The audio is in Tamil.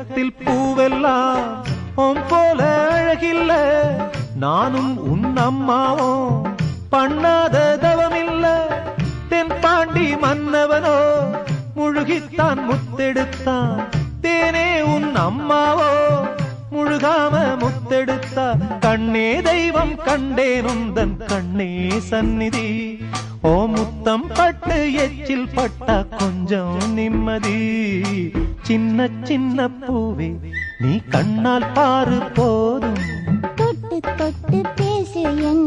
உலகத்தில் பூவெல்லாம் உன் போல அழகில்ல, நானும் உன் அம்மாவும் பண்ணாத தவமில்ல. தென்பாண்டி மன்னவனோ முழுகித்தான் முத்தெடுத்தான், தேனே உன் அம்மாவோ முழுகாம முத்தெடுத்தா. கண்ணே தெய்வம் கண்டேன் உந்தன் கண்ணே சந்நிதி, ஓ முத்தம் பட்டு எச்சில் பட்டா கொஞ்சம் நிம்மதி. சின்ன சின்ன பூவே நீ கண்ணால் பாரு போதும், தொட்டு தொட்டு பேசு என்